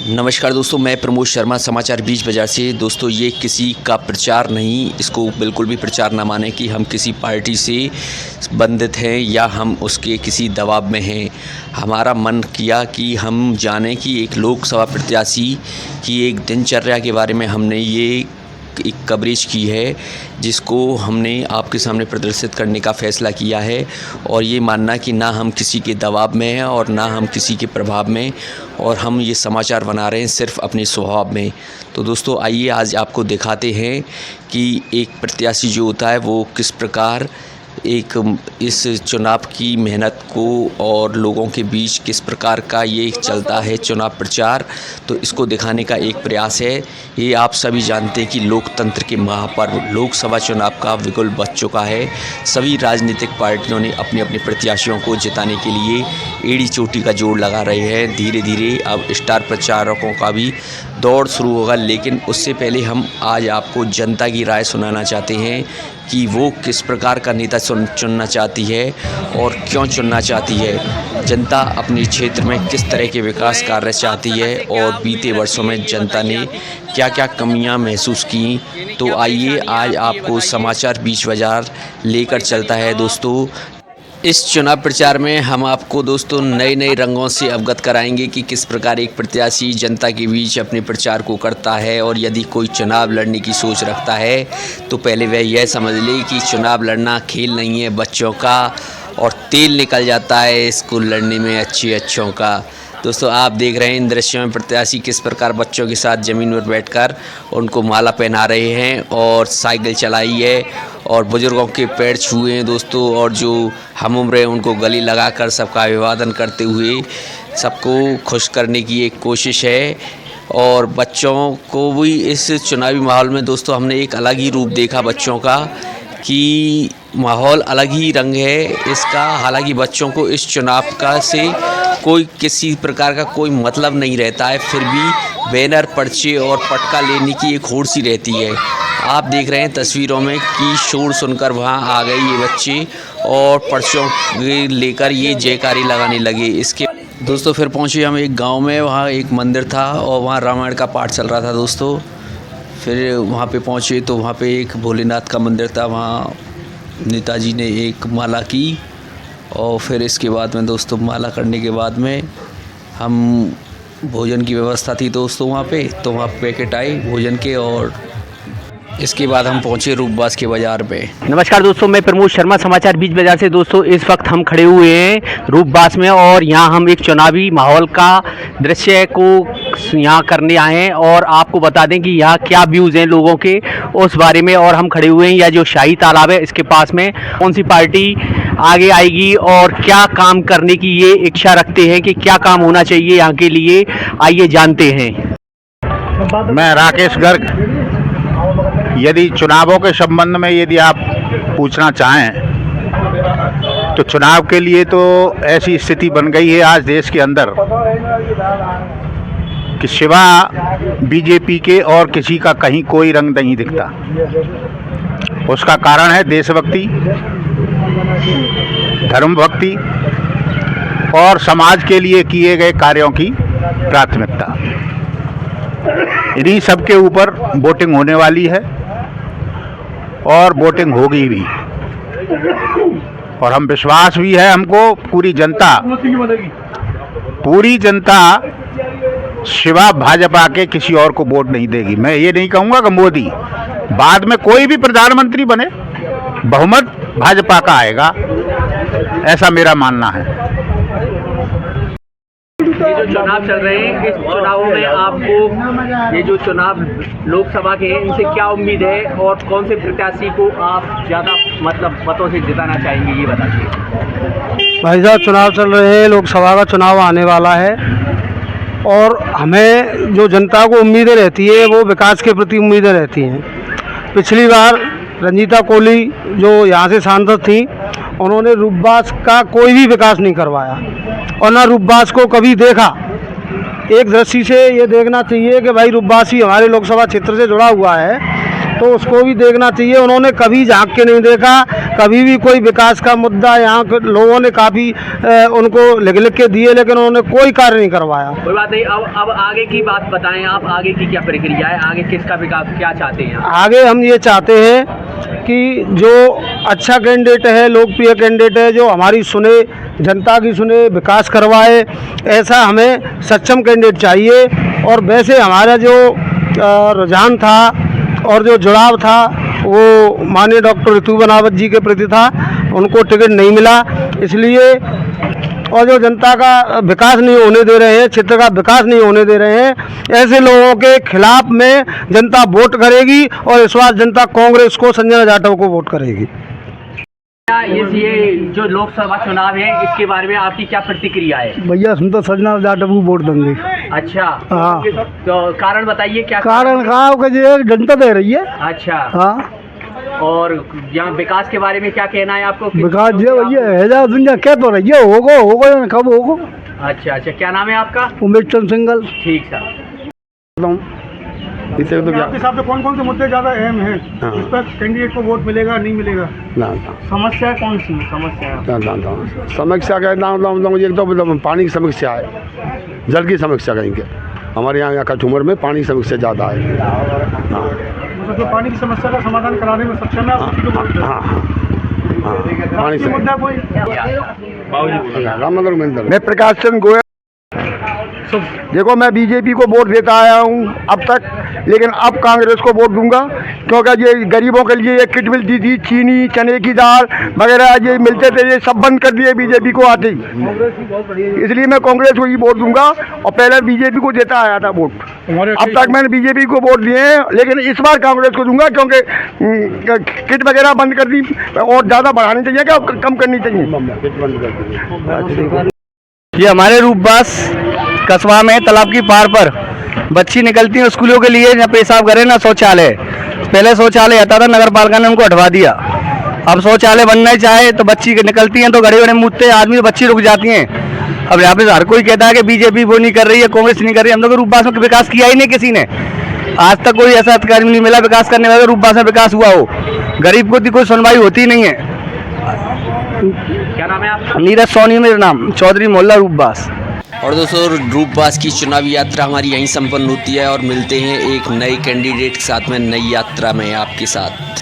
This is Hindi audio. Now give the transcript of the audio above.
नमस्कार दोस्तों, मैं प्रमोद शर्मा समाचार बीच बाज़ार से। दोस्तों, ये किसी का प्रचार नहीं, इसको बिल्कुल भी प्रचार ना माने कि हम किसी पार्टी से बंधित हैं या हम उसके किसी दबाव में हैं। हमारा मन किया कि हम जानें कि एक लोकसभा प्रत्याशी की एक दिनचर्या के बारे में हमने ये एक कवरेज की है, जिसको हमने आपके सामने प्रदर्शित करने का फ़ैसला किया है। और ये मानना कि ना हम किसी के दबाव में हैं और ना हम किसी के प्रभाव में, और हम ये समाचार बना रहे हैं सिर्फ़ अपने स्वभाव में। तो दोस्तों, आइए आज आपको दिखाते हैं कि एक प्रत्याशी जो होता है वो किस प्रकार एक इस चुनाव की मेहनत को और लोगों के बीच किस प्रकार का ये चलता है चुनाव प्रचार, तो इसको दिखाने का एक प्रयास है। ये आप सभी जानते हैं कि लोकतंत्र के महापर्व लोकसभा चुनाव का बिल्कुल बच चुका है। सभी राजनीतिक पार्टियों ने अपने अपने प्रत्याशियों को जिताने के लिए एड़ी चोटी का जोड़ लगा रहे हैं। धीरे धीरे अब स्टार प्रचारकों का भी दौड़ शुरू होगा, लेकिन उससे पहले हम आज आपको जनता की राय सुनाना चाहते हैं कि वो किस प्रकार का नेता चुनना चाहती है और क्यों चुनना चाहती है। जनता अपने क्षेत्र में किस तरह के विकास कार्य चाहती है और बीते वर्षों में जनता ने क्या क्या कमियां महसूस की। तो आइए आज आपको समाचार बीच बाज़ार लेकर चलता है। दोस्तों, इस चुनाव प्रचार में हम आपको दोस्तों नए नए रंगों से अवगत कराएंगे कि किस प्रकार एक प्रत्याशी जनता के बीच अपने प्रचार को करता है। और यदि कोई चुनाव लड़ने की सोच रखता है तो पहले वह यह समझ ले कि चुनाव लड़ना खेल नहीं है बच्चों का, और तेल निकल जाता है इसको लड़ने में अच्छों का। दोस्तों, आप देख रहे हैं इन दृश्यों में प्रत्याशी किस प्रकार बच्चों के साथ ज़मीन पर बैठकर उनको माला पहना रहे हैं और साइकिल चलाई है और बुज़ुर्गों के पैर छुए हैं दोस्तों, और जो हम उम्र हैं उनको गले लगाकर सबका अभिवादन करते हुए सबको खुश करने की एक कोशिश है। और बच्चों को भी इस चुनावी माहौल में दोस्तों हमने एक अलग ही रूप देखा बच्चों का, कि माहौल अलग ही रंग है इसका। हालांकि बच्चों को इस चुनाव का से कोई किसी प्रकार का कोई मतलब नहीं रहता है, फिर भी बैनर, पर्चे और पटका लेने की एक होड़ सी रहती है। आप देख रहे हैं तस्वीरों में कि शोर सुनकर वहां आ गए ये बच्चे और पर्चों लेकर ये जयकारी लगाने लगे। इसके दोस्तों फिर पहुंचे हम एक गांव में, वहां एक मंदिर था और वहां रामायण का पाठ चल रहा था दोस्तों। फिर वहां पे पहुंचे तो वहां पे एक भोलेनाथ का मंदिर था, वहां नेताजी ने एक माला की। और फिर इसके बाद में दोस्तों माला करने के बाद में हम भोजन की व्यवस्था थी दोस्तों वहाँ पे, तो वहाँ पैकेट आए भोजन के, और इसके बाद हम पहुँचे रूपबास के बाज़ार पे। नमस्कार दोस्तों, मैं प्रमोद शर्मा समाचार बीच बाज़ार से। दोस्तों, इस वक्त हम खड़े हुए हैं रूपबास में और यहाँ हम एक चुनावी माहौल का दृश्य को यहाँ करने आए हैं और आपको बता दें कि यहाँ क्या व्यूज़ हैं लोगों के उस बारे में। और हम खड़े हुए हैं या जो शाही तालाब है इसके पास में, कौन सी पार्टी आगे आएगी और क्या काम करने की ये इच्छा रखते हैं कि क्या काम होना चाहिए यहाँ के लिए, आइए जानते हैं। मैं राकेश गर्ग। यदि चुनावों के संबंध में यदि आप पूछना चाहें तो चुनाव के लिए तो ऐसी स्थिति बन गई है आज देश के अंदर कि सिवा बीजेपी के और किसी का कहीं कोई रंग नहीं दिखता। उसका कारण है देशभक्ति, धर्म भक्ति और समाज के लिए किए गए कार्यों की प्राथमिकता। इन्हीं सब के ऊपर वोटिंग होने वाली है और वोटिंग होगी भी, और हम विश्वास भी है हमको पूरी जनता सिवा भाजपा के किसी और को वोट नहीं देगी। मैं ये नहीं कहूँगा कि मोदी, बाद में कोई भी प्रधानमंत्री बने बहुमत भाजपा का आएगा, ऐसा मेरा मानना है। ये जो चुनाव चल रहे हैं, इस चुनावों में आपको ये जो चुनाव लोकसभा के हैं इनसे क्या उम्मीद है और कौन से प्रत्याशी को आप ज़्यादा मतों से जिताना चाहेंगे, ये बताइए। भाई साहब, चुनाव चल रहे हैं, लोकसभा का चुनाव आने वाला है और हमें जो जनता को उम्मीदें रहती है वो विकास के प्रति उम्मीदें रहती हैं। पिछली बार रंजीता कोहली जो यहाँ से सांसद थी, उन्होंने रूपबास का कोई भी विकास नहीं करवाया और ना रूपबास को कभी देखा। एक दृष्टि से ये देखना चाहिए कि भाई रूपबास ही हमारे लोकसभा क्षेत्र से जुड़ा हुआ है तो उसको भी देखना चाहिए। उन्होंने कभी झांक के नहीं देखा, कभी भी कोई विकास का मुद्दा यहाँ के लोगों ने काफ़ी उनको लिख के दिए, लेकिन उन्होंने कोई कार्य नहीं करवाया। कोई बात नहीं, अब आगे की बात बताएं आप, आगे की क्या प्रक्रिया है, आगे किसका विकास क्या चाहते हैं आप? आगे हम ये चाहते हैं कि जो अच्छा कैंडिडेट है, लोकप्रिय कैंडिडेट है, जो हमारी सुने, जनता की सुने, विकास करवाए, ऐसा हमें सक्षम कैंडिडेट चाहिए। और वैसे हमारा जो रुझान था और जो जुड़ाव था वो माननीय डॉक्टर ऋतु बनावत जी के प्रति था। उनको टिकट नहीं मिला, इसलिए और जो जनता का विकास नहीं होने दे रहे हैं, क्षेत्र का विकास नहीं होने दे रहे हैं, ऐसे लोगों के खिलाफ में जनता वोट करेगी और इस बार जनता कांग्रेस को, संजय जाटव को वोट करेगी। ये जो लोकसभा चुनाव है इसके बारे में आपकी क्या प्रतिक्रिया है? भैया हम तो संजय जाटव को वोट देंगे। अच्छा, हाँ। तो कारण बताइए क्या कारण कहा जनता दे रही है। अच्छा, हाँ। और यहाँ विकास के बारे में क्या कहना है आपको? विकास जो भैया है दुनिया क्या तो रही है, होगा या कब होगा। अच्छा, क्या नाम है आपका? उमेश चंद सिंगल। ठीक सर। इससे तो आपके हिसाब से कौन कौन से मुद्दे ज़्यादा अहम हैं? हाँ। इस पर कैंडिडेट को वोट मिलेगा नहीं मिलेगा? समस्या कौन सी समस्या? समस्या का नाम एक तो पानी की समस्या है, जल की समस्या कहीं के हमारे यहाँ कचूमर में पानी की समस्या ज़्यादा है। हाँ, मतलब जो पानी की समस्या का समाधान कराने में सक्षम है। हाँ, पानी से मुद्दा कोई राम मंदिर में मैं प्रकाश चंद गोयल। देखो मैं बीजेपी को वोट देता आया हूँ अब तक, लेकिन अब कांग्रेस को वोट दूंगा, क्योंकि ये गरीबों के लिए ये किट मिलती थी, चीनी, चने की दाल वगैरह ये मिलते थे, ये सब बंद कर दिए बीजेपी को आते ही, इसलिए मैं कांग्रेस को ही वोट दूंगा। और पहले बीजेपी को देता आया था वोट, अब तक मैंने बीजेपी को वोट दिए हैं, लेकिन इस बार कांग्रेस को दूंगा, क्योंकि किट वगैरह बंद कर दी और ज़्यादा बढ़ानी चाहिए क्या कम करनी चाहिए। ये हमारे रूपबास कस्बा में तालाब की पार पर बच्ची निकलती हैं स्कूलों के लिए, न पेशाब करे ना शौचालय। पहले शौचालय आता था, नगर पालिका ने उनको हटवा दिया। अब शौचालय बनना ही चाहे तो बच्ची निकलती हैं तो घड़े घड़े मुँहते आदमी, बच्ची रुक जाती हैं। अब यहाँ पे हर कोई कहता है कि बीजेपी वो नहीं कर रही है, कांग्रेस नहीं कर रही है। हम लोग रूपबास में विकास किया ही नहीं किसी ने, आज तक कोई ऐसा अधिकारी नहीं मिला विकास करने वाला रूपबास में विकास हुआ हो। गरीब को कोई सुनवाई होती नहीं है। क्या नाम है आपका? नीरज सोनी मेरा नाम, चौधरी मोहल्ला रूपबास। और दोस्तों रूपबास की चुनावी यात्रा हमारी यहीं संपन्न होती है और मिलते हैं एक नए कैंडिडेट के साथ में नई यात्रा में आपके साथ।